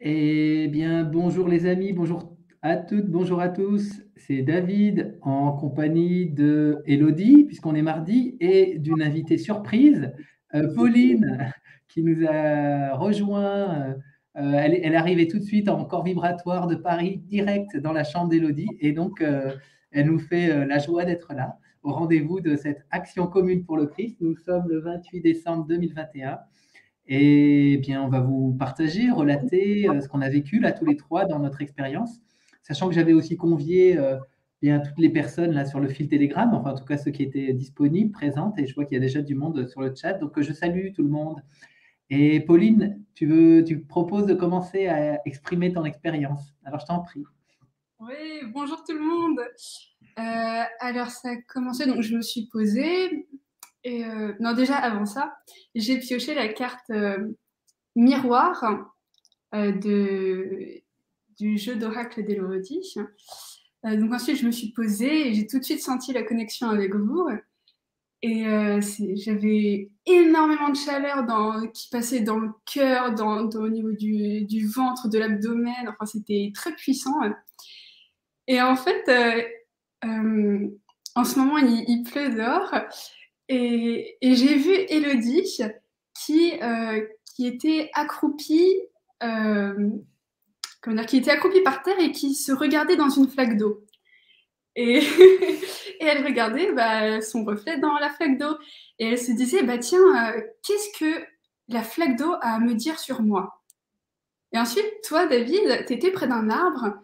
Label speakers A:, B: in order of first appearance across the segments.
A: Eh bien, bonjour les amis, bonjour à toutes, bonjour à tous. C'est David en compagnie de Elodie, puisqu'on est mardi, et d'une invitée surprise, Pauline, qui nous a rejoint. Elle est arrivée tout de suite en corps vibratoire de Paris, direct dans la chambre d'Elodie, et donc elle nous fait la joie d'être là, au rendez-vous de cette action commune pour le Christ. Nous sommes le 28 décembre 2021. Et bien, on va vous partager, relater ce qu'on a vécu là tous les trois dans notre expérience, sachant que j'avais aussi convié bien toutes les personnes là sur le fil Telegram, enfin en tout cas ceux qui étaient disponibles, présentes, et je vois qu'il y a déjà du monde sur le chat, donc je salue tout le monde. Et Pauline, tu proposes de commencer à exprimer ton expérience. Alors je t'en prie.
B: Oui, bonjour tout le monde. Alors ça a commencé, donc je me suis posée et non déjà avant ça, j'ai pioché la carte miroir du jeu d'oracle d'Elodie. Donc ensuite je me suis posée et j'ai tout de suite senti la connexion avec vous et j'avais énormément de chaleur qui passait dans le cœur, au niveau du ventre, de l'abdomen. Enfin c'était très puissant. Et en fait, en ce moment, il pleut dehors et j'ai vu Elodie qui était accroupie, euh, comment dire, qui était accroupie par terre et qui se regardait dans une flaque d'eau. Et, et elle regardait son reflet dans la flaque d'eau. Et elle se disait, bah tiens, qu'est-ce que la flaque d'eau a à me dire sur moi? Et ensuite, toi, David, tu étais près d'un arbre.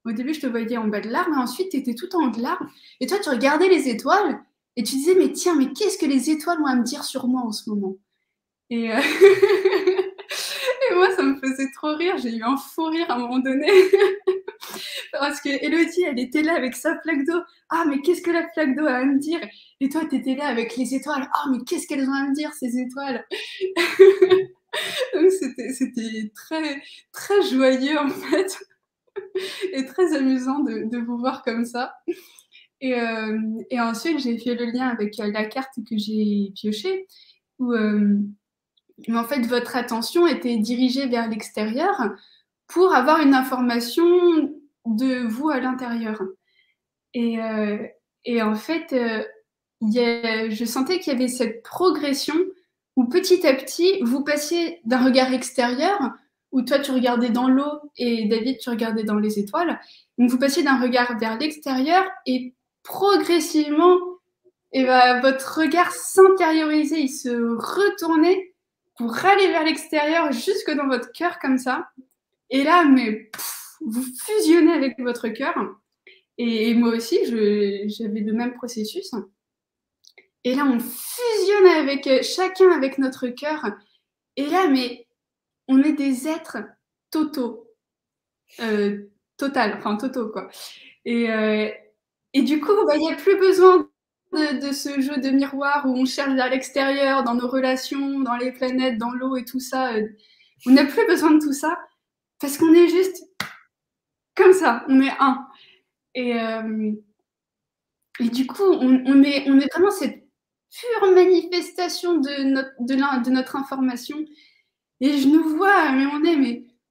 B: Au début, je te voyais en bas de l'arbre, mais ensuite, tu étais tout en haut de l'arbre. Et toi, tu regardais les étoiles et tu disais, mais tiens, mais qu'est-ce que les étoiles ont à me dire sur moi en ce moment? Et, et moi, ça me faisait trop rire. J'ai eu un fou rire à un moment donné. Parce que Elodie, elle était là avec sa flaque d'eau. Ah, mais qu'est-ce que la flaque d'eau a à me dire? Et toi, tu étais là avec les étoiles. Ah, mais qu'est-ce qu'elles ont à me dire, ces étoiles? Donc, c'était très, très joyeux, en fait, et très amusant de vous voir comme ça. Et ensuite, j'ai fait le lien avec la carte que j'ai piochée, où en fait, votre attention était dirigée vers l'extérieur pour avoir une information de vous à l'intérieur. Et, euh, et en fait, je sentais qu'il y avait cette progression où petit à petit, vous passiez d'un regard extérieur, où toi tu regardais dans l'eau et David tu regardais dans les étoiles. Donc vous passiez d'un regard vers l'extérieur et progressivement, et votre regard s'intériorisait, il se retournait pour aller vers l'extérieur, jusque dans votre cœur comme ça. Et là, mais vous fusionnez avec votre cœur. Et moi aussi, j'avais le même processus. Et là, on fusionne avec chacun avec notre cœur. Et là, mais on est des êtres totaux, enfin totaux quoi. Et, euh, et du coup, il n'y a plus besoin de ce jeu de miroir où on cherche vers l'extérieur, dans nos relations, dans les planètes, dans l'eau et tout ça. On n'a plus besoin de tout ça parce qu'on est juste comme ça, on est un. Et, euh, et du coup, on est vraiment cette pure manifestation de notre information. Et je nous vois, mais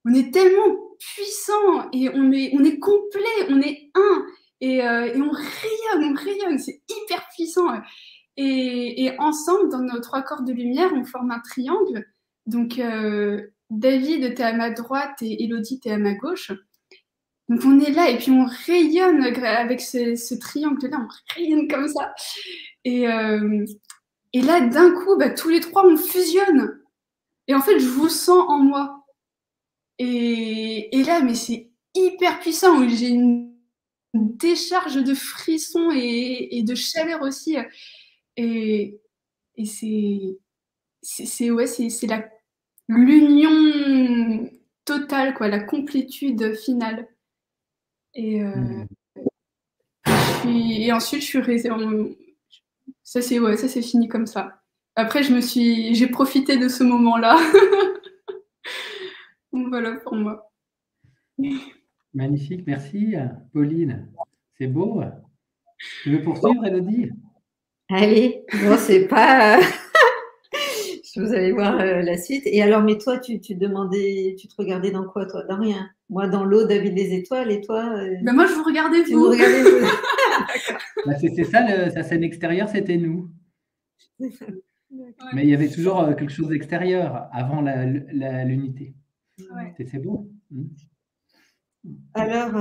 B: on est tellement puissant et on est complet, on est un. Et on rayonne, c'est hyper puissant. Et ensemble, dans nos trois corps de lumière, on forme un triangle. Donc, David, t'es à ma droite et Elodie, t'es à ma gauche. Donc, on est là et puis on rayonne avec ce triangle-là, on rayonne comme ça. Et, euh, et là, d'un coup, tous les trois, on fusionne. Et en fait, je vous sens en moi. Et là, mais c'est hyper puissant. J'ai une décharge de frissons et de chaleur aussi. Et, et ouais, c'est l'union totale, quoi, la complétude finale. Et,
A: Hmm.
B: et ensuite, je suis restée ça c'est ouais, ça c'est fini comme ça. Après, j'ai profité de ce moment-là. Donc voilà pour moi.
A: Magnifique, merci Pauline. C'est beau. Tu veux poursuivre, Elodie?
C: Allez, bon, c'est pas. Vous allez voir la suite. Et alors, mais toi, tu demandais, tu te regardais dans quoi, toi? Dans rien. Moi, dans l'eau, David les étoiles, et toi
B: Ben moi, je vous regardais,
C: tu nous
B: vous.
C: regardais vous. D'accord.
A: Bah, c'est ça, sa scène extérieure, c'était nous. Mais il y avait toujours quelque chose d'extérieur avant l'unité.
B: Ouais.
A: C'est beau.
C: Alors,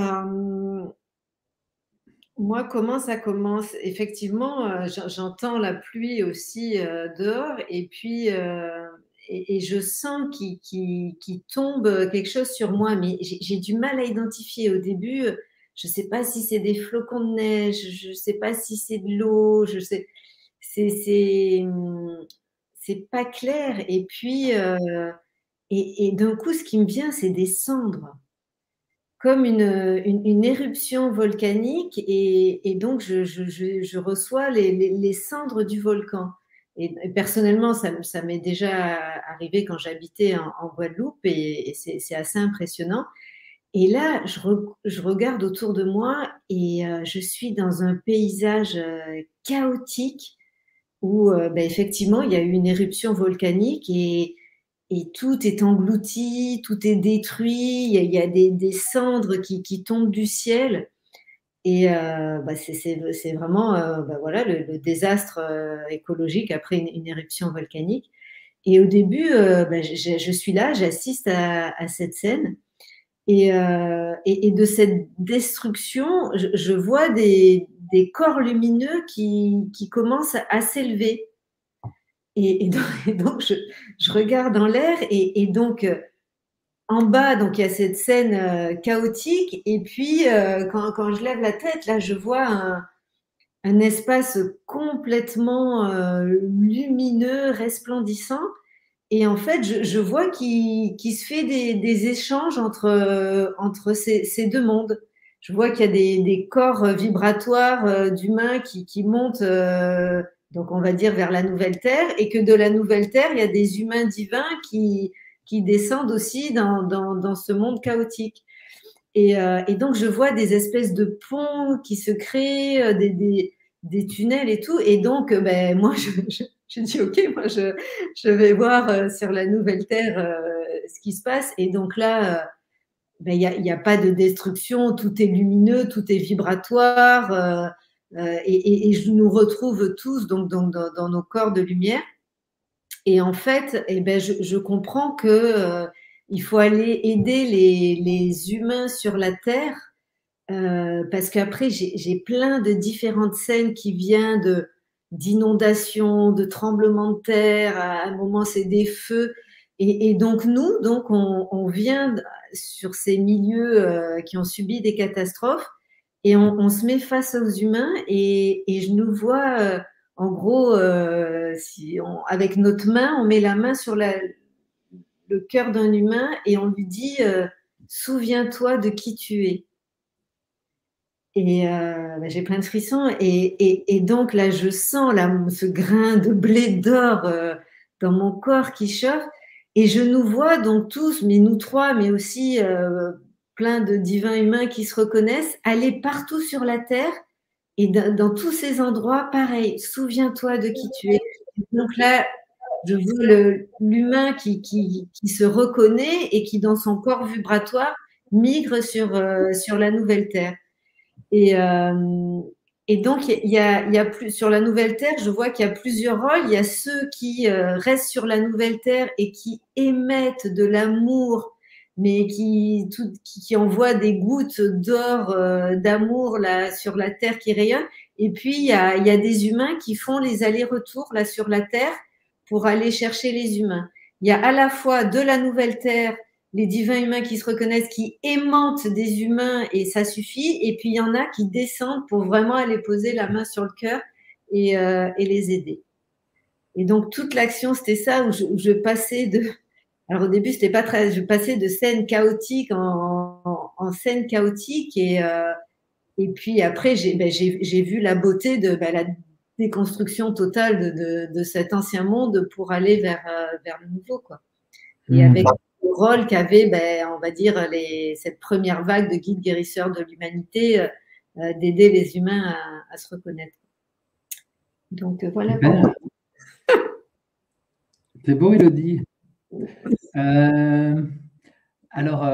C: moi, comment ça commence? Effectivement, j'entends la pluie aussi dehors, et puis et je sens qu'il tombe quelque chose sur moi, mais j'ai du mal à identifier au début. Je ne sais pas si c'est des flocons de neige, je ne sais pas si c'est de l'eau, je sais, c'est pas clair. Et puis et d'un coup, ce qui me vient, c'est des cendres, comme une éruption volcanique, et donc je reçois les cendres du volcan. Et personnellement, ça m'est déjà arrivé quand j'habitais en Guadeloupe, et c'est assez impressionnant. Et là, je regarde autour de moi, et je suis dans un paysage chaotique où effectivement, il y a eu une éruption volcanique, et tout est englouti, tout est détruit, il y a des cendres qui tombent du ciel. Et c'est vraiment voilà, le désastre écologique après une éruption volcanique. Et au début, je suis là, j'assiste à cette scène. Et de cette destruction, je vois des corps lumineux qui commencent à s'élever. Et donc je regarde en l'air, et donc en bas, donc il y a cette scène chaotique, et puis quand je lève la tête, là, je vois un espace complètement lumineux, resplendissant. Et en fait, je vois qu'il se fait des échanges entre ces deux mondes. Je vois qu'il y a des corps vibratoires d'humains qui montent, donc on va dire vers la nouvelle Terre, et que de la nouvelle Terre, il y a des humains divins qui descendent aussi dans ce monde chaotique. Et donc, je vois des espèces de ponts qui se créent, des tunnels et tout. Et donc, moi, je dis, OK, moi, je vais voir sur la nouvelle Terre ce qui se passe. Et donc là, y a pas de destruction, tout est lumineux, tout est vibratoire. Et je nous retrouve tous donc, dans nos corps de lumière. Et en fait, je comprends que il faut aller aider les humains sur la Terre, parce qu'après, j'ai plein de différentes scènes qui viennent d'inondations, de tremblements de terre. À un moment, c'est des feux. Et donc, nous, donc, on vient sur ces milieux qui ont subi des catastrophes, et on se met face aux humains, et je nous vois, en gros, avec notre main, on met la main sur le cœur d'un humain, et on lui dit souviens-toi de qui tu es. Et j'ai plein de frissons. Et donc là, je sens là, ce grain de blé d'or dans mon corps qui chauffe. Et je nous vois donc tous, mais nous trois, mais aussi plein de divins humains qui se reconnaissent, aller partout sur la terre. Et dans tous ces endroits, pareil, souviens-toi de qui tu es. Donc là, je vois l'humain qui se reconnaît, et qui, dans son corps vibratoire, migre sur la nouvelle terre. Et, et donc, il y a plus, sur la nouvelle terre, je vois qu'il y a plusieurs rôles. Il y a ceux qui restent sur la nouvelle terre et qui émettent de l'amour, mais qui envoient des gouttes d'or, d'amour là sur la terre qui rayonne. Et puis, il y a des humains qui font les allers-retours là sur la terre pour aller chercher les humains. Il y a à la fois de la nouvelle terre les divins humains qui se reconnaissent, qui aimantent des humains, et ça suffit. Et puis, il y en a qui descendent pour vraiment aller poser la main sur le cœur et les aider. Et donc, toute l'action, c'était ça, où je passais de... Alors, au début, c'était pas très... Je passais de scène chaotique en scène chaotique. Et puis, après, j'ai vu la beauté de la déconstruction totale de cet ancien monde pour aller vers le nouveau, quoi. Et avec le rôle qu'avait, on va dire, cette première vague de guides guérisseurs de l'humanité, d'aider les humains à se reconnaître. Donc voilà.
A: C'est beau, Élodie. Alors,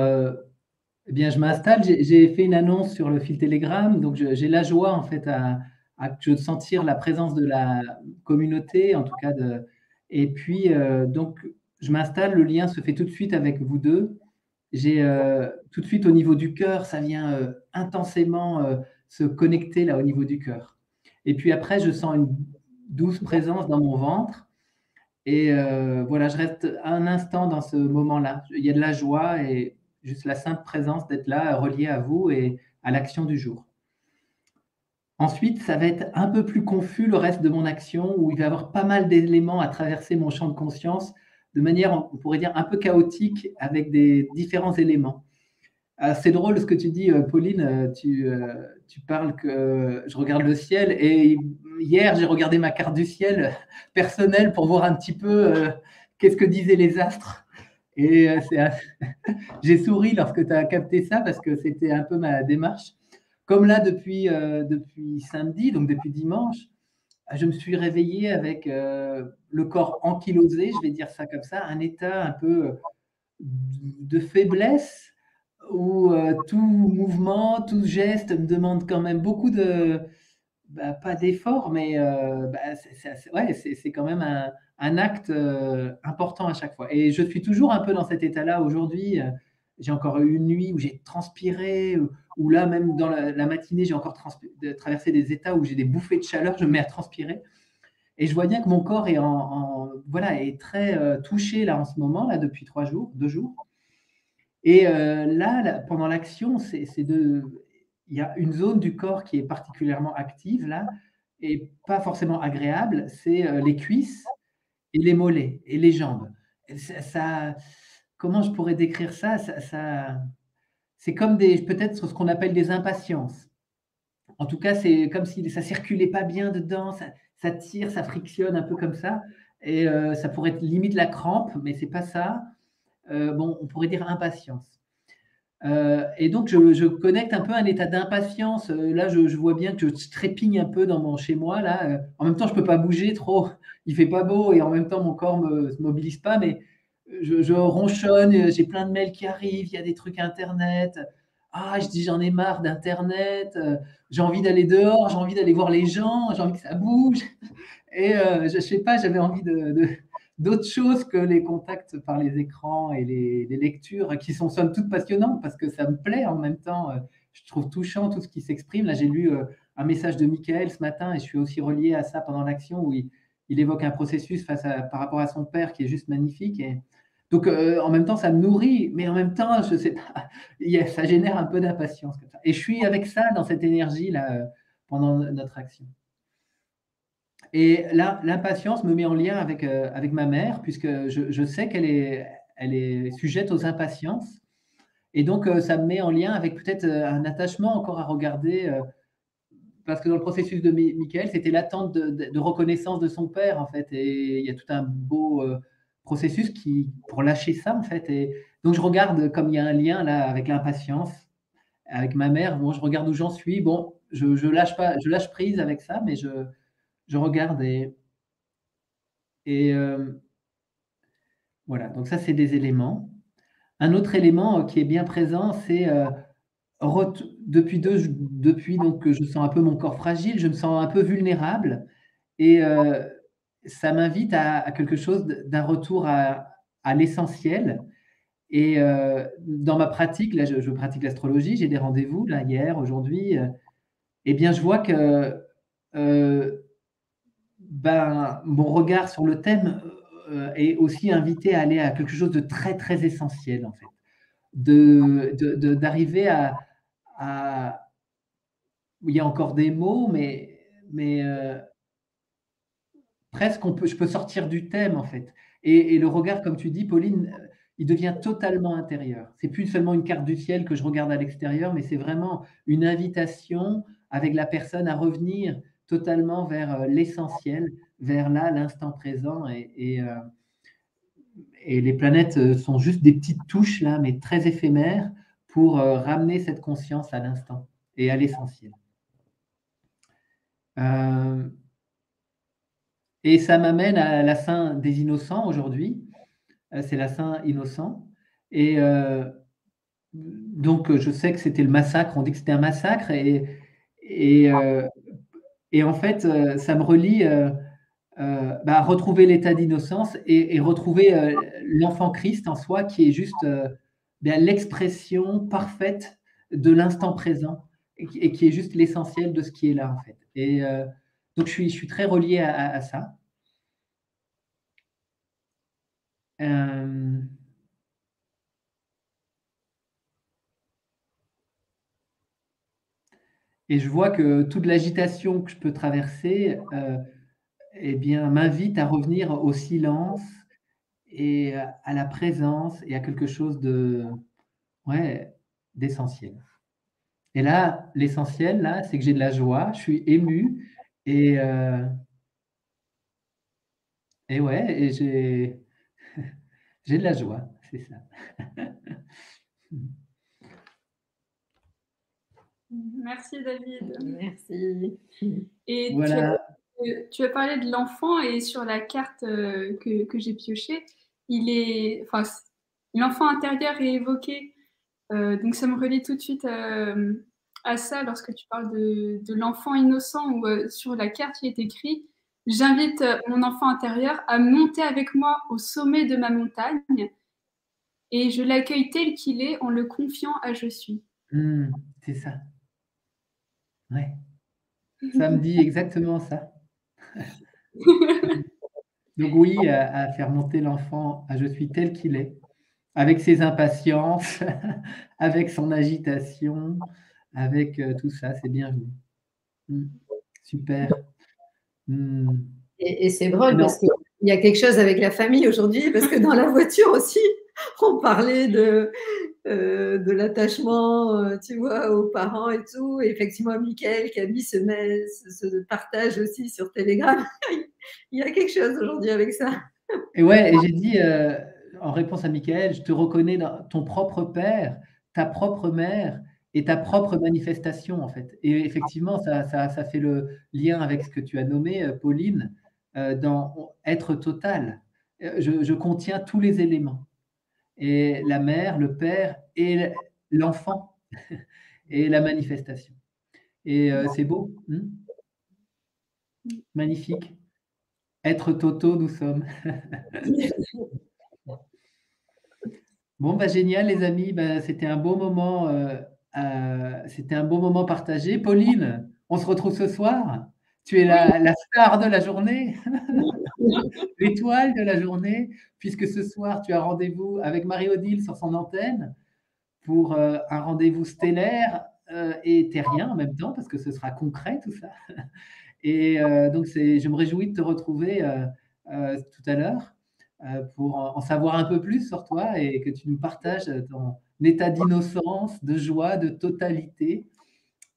A: eh bien, je m'installe. J'ai fait une annonce sur le fil Telegram, donc j'ai la joie en fait à sentir la présence de la communauté, en tout cas de. Et puis donc, je m'installe. Le lien se fait tout de suite avec vous deux. J'ai tout de suite au niveau du cœur, ça vient intensément se connecter là au niveau du cœur. Et puis après, je sens une douce présence dans mon ventre. Et voilà, je reste un instant dans ce moment-là. Il y a de la joie et juste la simple présence d'être là, relié à vous et à l'action du jour. Ensuite, ça va être un peu plus confus le reste de mon action, où il va y avoir pas mal d'éléments à traverser mon champ de conscience, de manière, on pourrait dire, un peu chaotique, avec des différents éléments. C'est drôle ce que tu dis, Pauline. Tu parles que je regarde le ciel et hier, j'ai regardé ma carte du ciel personnelle pour voir un petit peu qu'est-ce que disaient les astres. Et j'ai souri lorsque tu as capté ça parce que c'était un peu ma démarche. Comme là, depuis samedi, donc depuis dimanche, je me suis réveillé avec le corps ankylosé, je vais dire ça comme ça, un état un peu de faiblesse où tout mouvement, tout geste me demande quand même beaucoup de, pas d'effort, mais ouais, c'est quand même un acte important à chaque fois. Et je suis toujours un peu dans cet état-là aujourd'hui. J'ai encore eu une nuit où j'ai transpiré, ou là même dans la matinée, j'ai encore traversé des états où j'ai des bouffées de chaleur, je me mets à transpirer. Et je vois bien que mon corps est voilà, est très touché là en ce moment, là depuis 3 jours, 2 jours. Et là, pendant l'action, il y a une zone du corps qui est particulièrement active là, et pas forcément agréable, c'est les cuisses et les mollets et les jambes. Et comment je pourrais décrire ça? C'est comme peut-être ce qu'on appelle des impatiences. En tout cas, c'est comme si ça circulait pas bien dedans, ça tire, ça frictionne un peu comme ça. Et ça pourrait être limite la crampe, mais c'est pas ça. Bon, on pourrait dire impatience. Et donc, je connecte un peu un état d'impatience. Là, je vois bien que je trépigne un peu dans chez moi. Là. En même temps, je ne peux pas bouger trop. Il fait pas beau et en même temps, mon corps ne se mobilise pas. Mais je ronchonne. J'ai plein de mails qui arrivent. Il y a des trucs Internet. Ah, je dis, j'en ai marre d'Internet. J'ai envie d'aller dehors. J'ai envie d'aller voir les gens. J'ai envie que ça bouge. Et je ne sais pas, j'avais envie d'autres choses que les contacts par les écrans et les lectures qui sont somme toute passionnantes parce que ça me plaît en même temps. Je trouve touchant tout ce qui s'exprime. Là, j'ai lu un message de Michael ce matin et je suis aussi relié à ça pendant l'action où il évoque un processus par rapport à son père qui est juste magnifique. Et donc, en même temps, ça me nourrit, mais en même temps, je sais pas, ça génère un peu d'impatience. Et je suis avec ça dans cette énergie-là pendant notre action. Et là, l'impatience me met en lien avec ma mère, puisque je sais elle est sujette aux impatiences. Et donc, ça me met en lien avec peut-être un attachement encore à regarder, parce que dans le processus de Michael, c'était l'attente de reconnaissance de son père, en fait. Et il y a tout un beau processus pour lâcher ça, en fait. Et donc, je regarde comme il y a un lien là avec l'impatience, avec ma mère. Bon, je regarde où j'en suis. Bon, je lâche pas, je lâche prise avec ça, mais je regarde et voilà, donc ça, c'est des éléments. Un autre élément qui est bien présent, c'est depuis donc que je sens un peu mon corps fragile, je me sens un peu vulnérable et ça m'invite à quelque chose d'un retour à l'essentiel. Et dans ma pratique, là, je pratique l'astrologie, j'ai des rendez-vous là, hier, aujourd'hui. Eh bien, je vois que mon regard sur le thème est aussi invité à aller à quelque chose de très, très essentiel, en fait. D'arriver à il y a encore des mots, mais presque je peux sortir du thème, en fait. Et le regard, comme tu dis, Pauline, il devient totalement intérieur. C'est plus seulement une carte du ciel que je regarde à l'extérieur, mais c'est vraiment une invitation avec la personne à revenir totalement vers l'essentiel, vers là, l'instant présent. Et les planètes sont juste des petites touches là, mais très éphémères pour ramener cette conscience à l'instant et à l'essentiel. Et ça m'amène à la Saint des Innocents aujourd'hui. C'est la Saint Innocent. Et donc, je sais que c'était le massacre. On dit que c'était un massacre. Et, euh, et en fait, ça me relie à retrouver l'état d'innocence et retrouver l'enfant Christ en soi qui est juste l'expression parfaite de l'instant présent et qui est juste l'essentiel de ce qui est là, en fait. Et donc, je suis très relié à ça. Et je vois que toute l'agitation que je peux traverser eh bien, m'invite à revenir au silence et à la présence et à quelque chose de, ouais, d'essentiel. Et là, l'essentiel, là, c'est que j'ai de la joie, je suis ému et, euh, et ouais, et j'ai de la joie, c'est ça.
B: Merci David.
C: Merci.
B: Et
A: Voilà.
B: tu as parlé de l'enfant et sur la carte que j'ai piochée, l'enfant intérieur est évoqué. Donc ça me relie tout de suite à ça lorsque tu parles de l'enfant innocent où sur la carte il est écrit j'invite mon enfant intérieur à monter avec moi au sommet de ma montagne et je l'accueille tel qu'il est en le confiant à je suis.
A: C'est ça. Ouais. Ça me dit exactement ça. Donc oui, à faire monter l'enfant à je suis tel qu'il est, avec ses impatiences, avec son agitation, avec tout ça, c'est bienvenu. Super.
C: Et c'est drôle
A: Non.
C: parce qu'il y a quelque chose avec la famille aujourd'hui, parce que dans la voiture aussi, on parlait de l'attachement, tu vois, aux parents et tout. Et effectivement, Mickaël qui a mis ce partage aussi sur Telegram. Il y a quelque chose aujourd'hui avec ça.
A: Et ouais, et j'ai dit en réponse à Michael, je te reconnais dans ton propre père, ta propre mère et ta propre manifestation, en fait. Et effectivement, ça fait le lien avec ce que tu as nommé, Pauline, dans être total. Je contiens tous les éléments. Et la mère, le père et l'enfant et la manifestation. Et c'est beau, magnifique. Être totaux, nous sommes. Bon, bah, génial, les amis. Bah, c'était un beau moment partagé. Pauline, on se retrouve ce soir. Tu es
B: Oui,
A: la star de la journée, l'étoile de la journée, puisque ce soir, tu as rendez-vous avec Marie-Odile sur son antenne pour un rendez-vous stellaire et terrien en même temps, parce que ce sera concret tout ça. Et donc, je me réjouis de te retrouver tout à l'heure pour en savoir un peu plus sur toi et que tu nous partages ton état d'innocence, de joie, de totalité.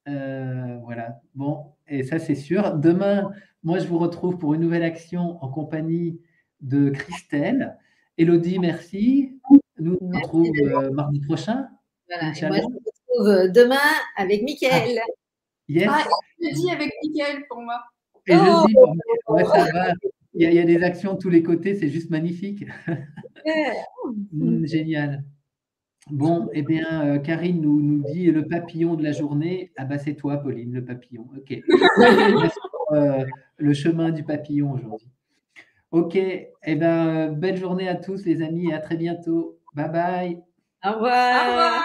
A: Voilà. Bon, et ça, c'est sûr. Demain, moi, je vous retrouve pour une nouvelle action en compagnie de Christelle. Élodie, merci. Nous, on se
C: Merci.
A: retrouve mardi prochain,
C: Voilà. Et moi,
A: Inch'Allah.
C: je vous retrouve demain avec
A: Ah,
C: Mickaël.
A: yes.
B: ah, et jeudi avec Mickaël pour moi.
A: Et
C: Oh,
A: jeudi, bon, ouais, ça va. Il y a des actions de tous les côtés, c'est juste magnifique. Génial. Bon, eh bien, Karine nous dit le papillon de la journée. Ah bah c'est toi, Pauline, le papillon. OK. On va sur le chemin du papillon aujourd'hui. OK. Eh bien, belle journée à tous, les amis, et à très bientôt. Bye bye.
C: Au
B: Au
C: revoir.
B: revoir.